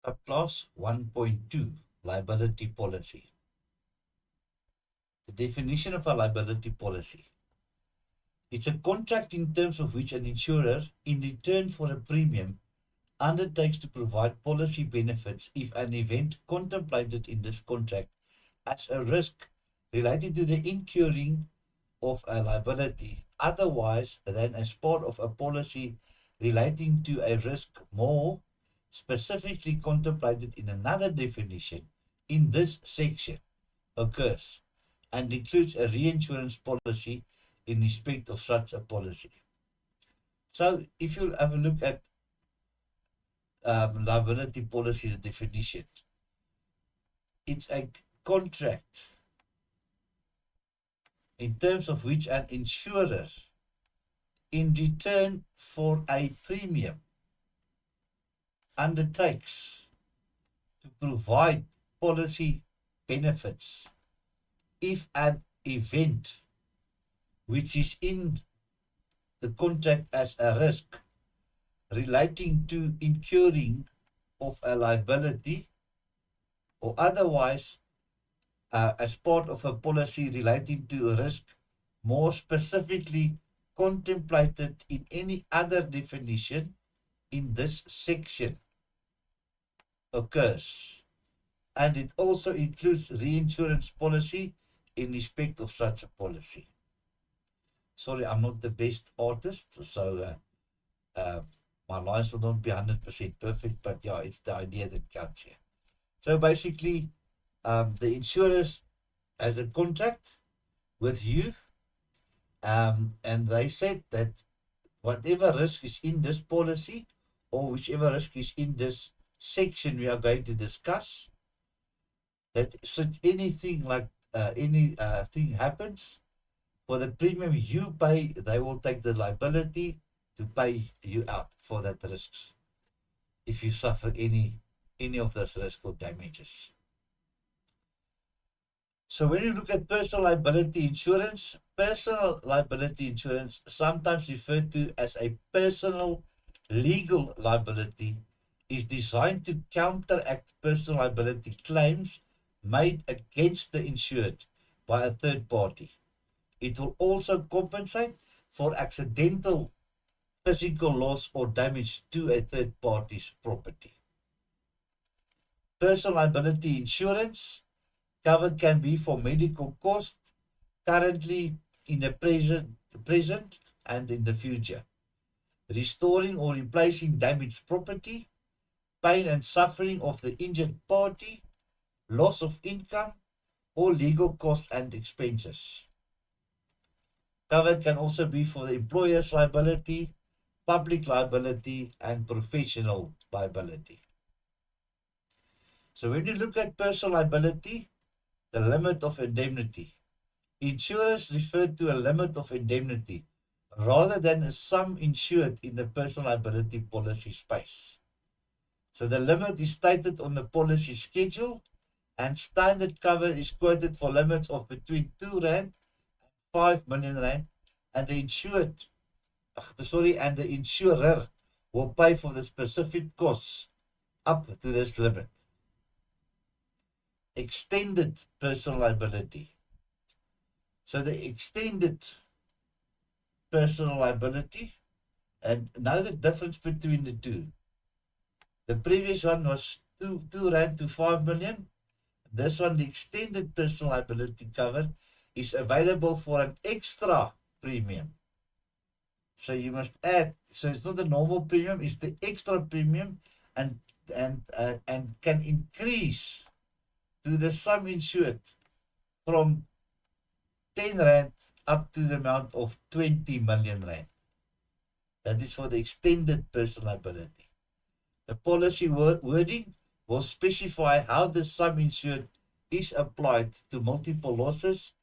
Subclass 1.2 Liability Policy. The definition of a liability policy. It's a contract in terms of which an insurer, in return for a premium, undertakes to provide policy benefits if an event contemplated in this contract as a risk relating to the incurring of a liability otherwise than as part of a policy relating to a risk more specifically contemplated in another definition in this section occurs and includes a reinsurance policy in respect of such a policy. So if you have a look at liability policy, the definition, it's a contract in terms of which an insurer, in return for a premium, undertakes to provide policy benefits if an event which is in the contract as a risk relating to incurring of a liability or otherwise as part of a policy relating to a risk more specifically contemplated in any other definition in this section occurs, and it also includes reinsurance policy in respect of such a policy. Sorry, I'm not the best artist, so my lines will not be 100% perfect, but yeah, it's the idea that counts here. So basically, the insurers has a contract with you, and they said that whatever risk is in this policy or whichever risk is in this section we are going to discuss, that should anything like anything happens, for the premium you pay, they will take the liability to pay you out for that risks if you suffer any of those risks or damages. So when you look at personal liability insurance, sometimes referred to as a personal legal liability, is designed to counteract personal liability claims made against the insured by a third party. It will also compensate for accidental physical loss or damage to a third party's property. Personal liability insurance cover can be for medical costs currently in the present and in the future, restoring or replacing damaged property, pain and suffering of the injured party, loss of income, or legal costs and expenses. Cover can also be for the employer's liability, public liability, and professional liability. So when you look at personal liability, the limit of indemnity, insurers refer to a limit of indemnity rather than a sum insured in the personal liability policy space. So the limit is stated on the policy schedule, and standard cover is quoted for limits of between R2 and 5 million rand, and the insurer will pay for the specific costs up to this limit. Extended personal liability. So the extended personal liability, and now the difference between the two. The previous one was 2 rand to 5 million. This one, the extended personal liability cover, is available for an extra premium. So you must add, so it's not the normal premium, it's the extra premium, and can increase to the sum insured from 10 rand up to the amount of 20 million rand. That is for the extended personal liability. The policy wording will specify how the sum insured is applied to multiple losses,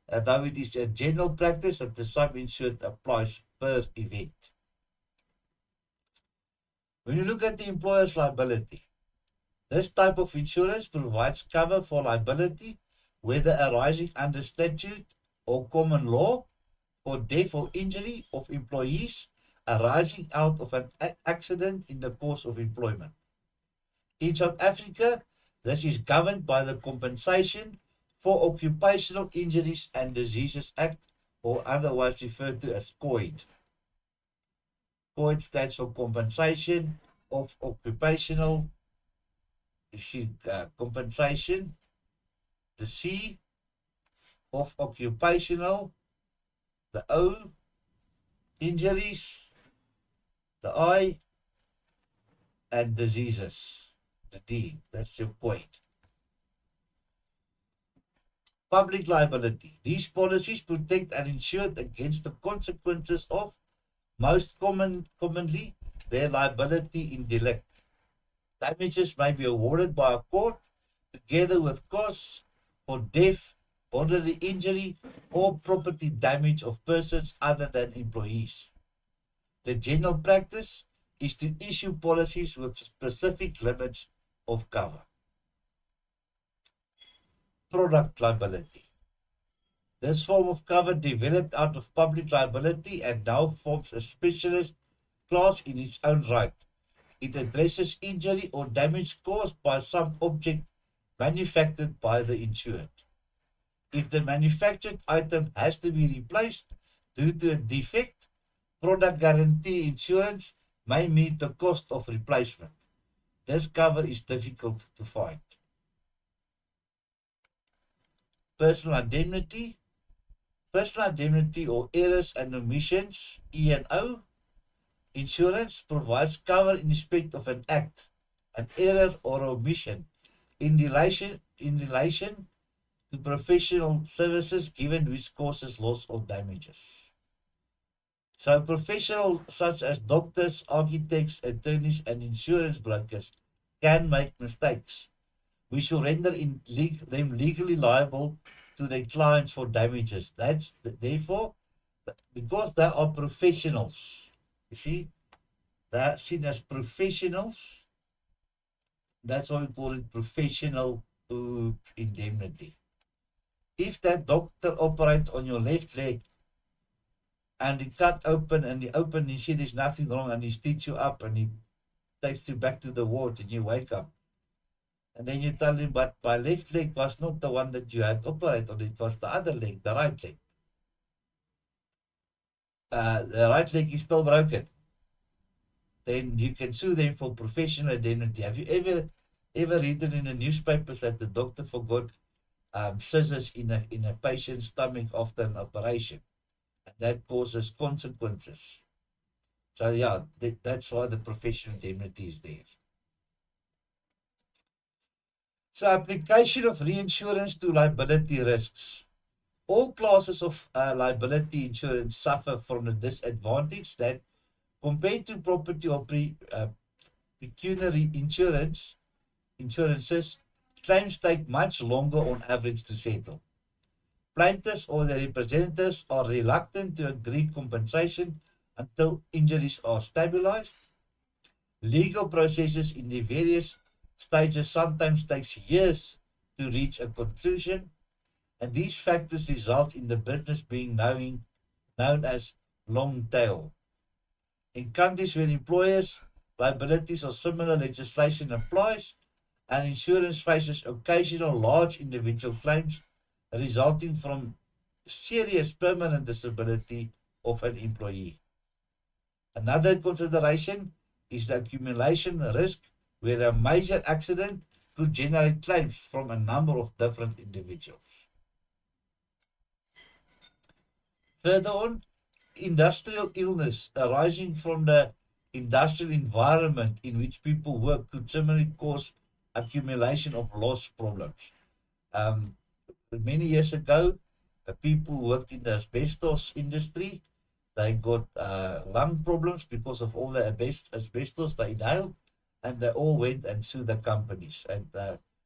though it is a general practice that the sum insured applies per event. When you look at the employer's liability, this type of insurance provides cover for liability, whether arising under statute or common law, for death or injury of employees arising out of an accident in the course of employment. In South Africa, this is governed by the Compensation for Occupational Injuries and Diseases Act, or otherwise referred to as COID. COID stands for Compensation of Occupational, compensation, the C of occupational, the O, injuries, the I, and diseases, the D. That's your point. Public liability. These policies protect an insured against the consequences of, most commonly, their liability in delict. Damages may be awarded by a court together with costs for death, bodily injury, or property damage of persons other than employees. The general practice is to issue policies with specific limits of cover. Product liability. This form of cover developed out of public liability and now forms a specialist class in its own right. It addresses injury or damage caused by some object manufactured by the insured. If the manufactured item has to be replaced due to a defect, product guarantee insurance may meet the cost of replacement. This cover is difficult to find. Personal indemnity. Personal indemnity or errors and omissions, E&O, insurance provides cover in respect of an act, an error or omission in relation to professional services given which causes loss or damages. So professionals such as doctors, architects, attorneys, and insurance brokers can make mistakes, which will render them legally liable to their clients for damages. Therefore, because they are professionals, you see, they are seen as professionals. That's why we call it professional indemnity. If that doctor operates on your left leg and he cut open and he see there's nothing wrong and he stitch you up and he takes you back to the ward and you wake up, and then you tell him, but my left leg was not the one that you had operated on, it was the other leg, the right leg. The right leg is still broken. Then you can sue them for professional indemnity. Have you ever read in the newspapers that the doctor forgot scissors in a patient's stomach after an operation? And that causes consequences. So yeah, that's why the professional indemnity is there. So application of reinsurance to liability risks. All classes of liability insurance suffer from the disadvantage that compared to property or pecuniary insurances, claims take much longer on average to settle. Plaintiffs or their representatives are reluctant to agree compensation until injuries are stabilized. Legal processes in the various stages sometimes takes years to reach a conclusion, and these factors result in the business being known as long tail. In countries where employers' liabilities or similar legislation applies, and insurance faces occasional large individual claims resulting from serious permanent disability of an employee. Another consideration is the accumulation risk, where a major accident could generate claims from a number of different individuals. Further on, industrial illness arising from the industrial environment in which people work could similarly cause accumulation of loss problems. Many years ago, people who worked in the asbestos industry, they got lung problems because of all the asbestos they inhaled, and they all went and sued the companies. And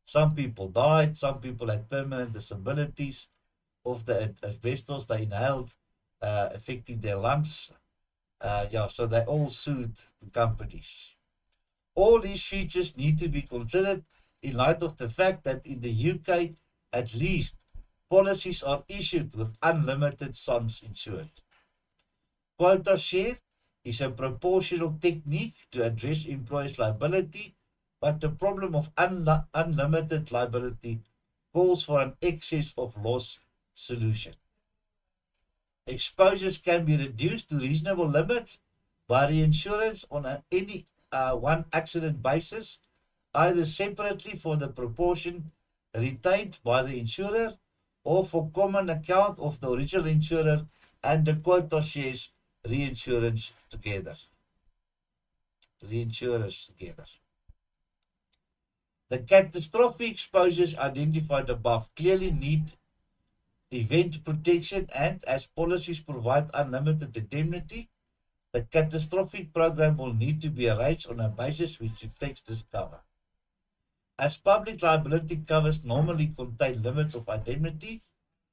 some people died, some people had permanent disabilities of the asbestos they inhaled, affecting their lungs. So they all sued the companies. All these features need to be considered in light of the fact that in the UK, at least, policies are issued with unlimited sums insured. Quota share is a proportional technique to address employers' liability but the problem of unlimited liability calls for an excess of loss solution. Exposures can be reduced to reasonable limits by reinsurance on any one accident basis, either separately for the proportion retained by the insurer or for common account of the original insurer and the quota shares reinsurance together. Reinsurers together. The catastrophic exposures identified above clearly need event protection, and as policies provide unlimited indemnity, the catastrophic program will need to be arranged on a basis which reflects this cover. As public liability covers normally contain limits of indemnity,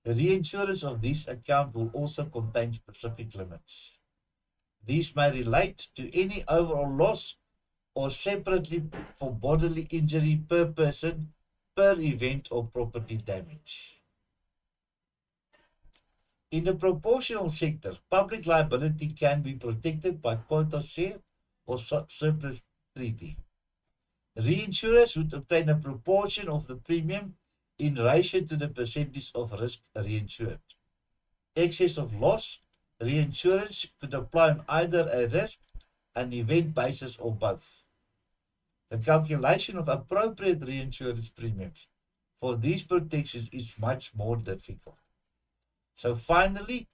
reinsurance of this account will also contain specific limits. These may relate to any overall loss or separately for bodily injury per person, per event or property damage. In the proportional sector, public liability can be protected by quota share or surplus treaty. Reinsurers would obtain a proportion of the premium in ratio to the percentage of risk reinsured. Excess of loss reinsurance could apply on either a risk, an event basis, or both. The calculation of appropriate reinsurance premiums for these protections is much more difficult. So finally,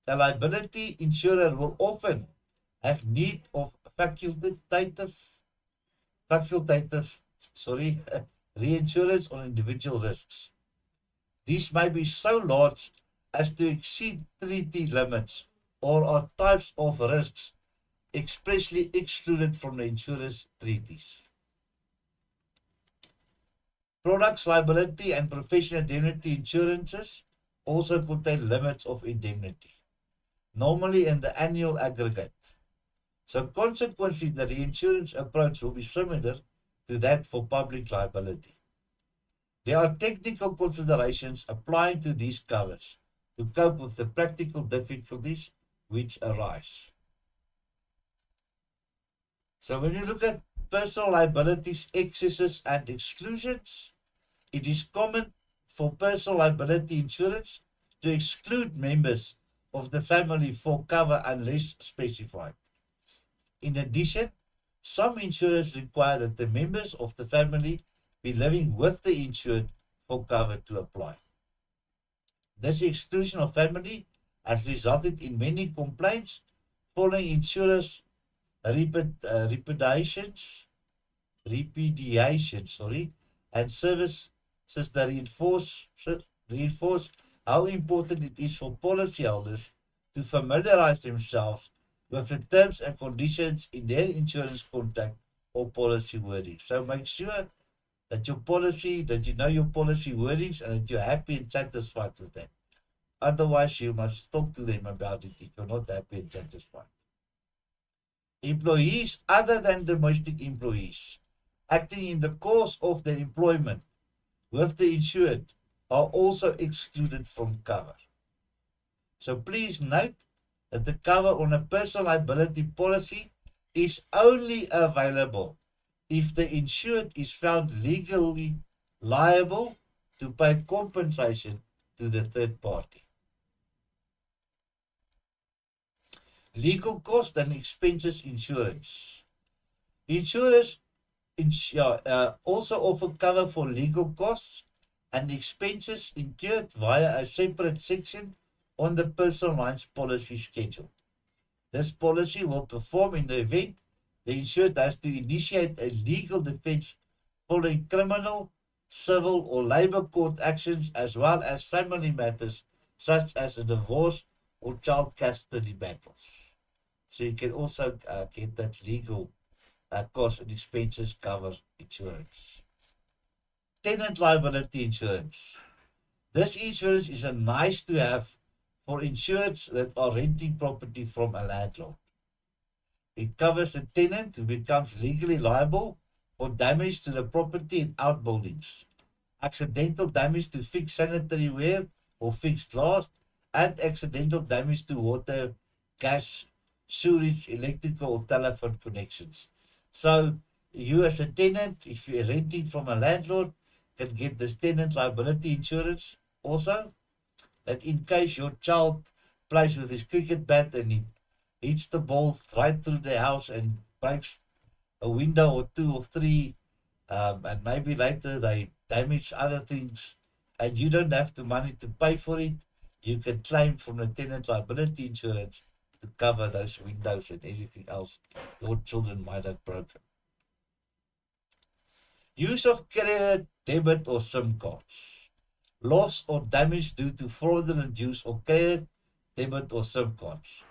the liability insurer will often have need of facultative reinsurance on individual risks. These may be so large as to exceed treaty limits or are types of risks expressly excluded from the insurer's treaties. Products liability and professional indemnity insurances also contain limits of indemnity, normally in the annual aggregate. So consequently, the reinsurance approach will be similar to that for public liability. There are technical considerations applying to these covers to cope with the practical difficulties which arise. So when you look at personal liabilities, excesses and exclusions, it is common for personal liability insurance to exclude members of the family for cover unless specified. In addition, some insurers require that the members of the family be living with the insured for cover to apply. This exclusion of family has resulted in many complaints following insurers' repudiations, and services that reinforce how important it is for policyholders to familiarize themselves with the terms and conditions in their insurance contract or policy wording. So make sure that you know your policy wordings and that you're happy and satisfied with them. Otherwise, you must talk to them about it if you're not happy and satisfied. Employees other than domestic employees acting in the course of their employment with the insured are also excluded from cover. So please note that the cover on a personal liability policy is only available if the insured is found legally liable to pay compensation to the third party. Legal cost and expenses insurance. Insurers also offer cover for legal costs and expenses incurred via a separate section on the personal lines policy schedule. This policy will perform in the event the insured has to initiate a legal defense following criminal, civil or labor court actions, as well as family matters such as a divorce or child custody battles. So you can also get that legal cost and expenses cover insurance. Tenant liability insurance. This insurance is a nice to have for insureds that are renting property from a landlord. It covers the tenant who becomes legally liable for damage to the property and outbuildings, accidental damage to fixed sanitary ware or fixed glass, and accidental damage to water, gas, sewage, electrical or telephone connections. So You as a tenant, if you're renting from a landlord, can get this tenant liability insurance also, that in case your child plays with his cricket bat and he hits the ball right through the house and breaks a window or two or three, and maybe later they damage other things, and you don't have the money to pay for it, you can claim from the tenant liability insurance to cover those windows and anything else your children might have broken. Use of credit, debit, or SIM cards. Loss or damage due to fraudulent use of credit, debit, or SIM cards.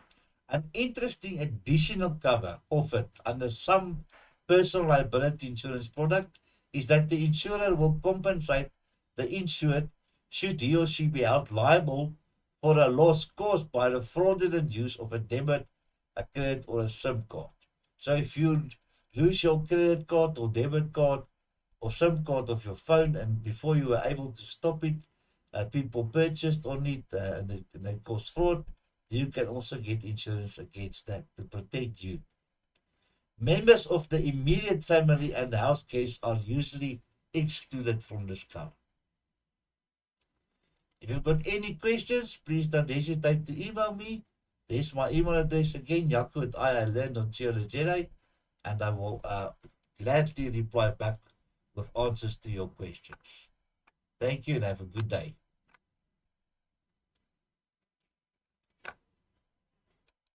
An interesting additional cover offered under some personal liability insurance product is that the insurer will compensate the insured should he or she be held liable for a loss caused by the fraudulent use of a debit, a credit, or a SIM card. So if you lose your credit card or debit card or SIM card of your phone, and before you were able to stop it, people purchased on it and they caused fraud, you can also get insurance against that to protect you. Members of the immediate family and house guests are usually excluded from this cover. If you've got any questions, please don't hesitate to email me. There's my email address again, yaku@ilearn.co.za, and I will gladly reply back with answers to your questions. Thank you and have a good day.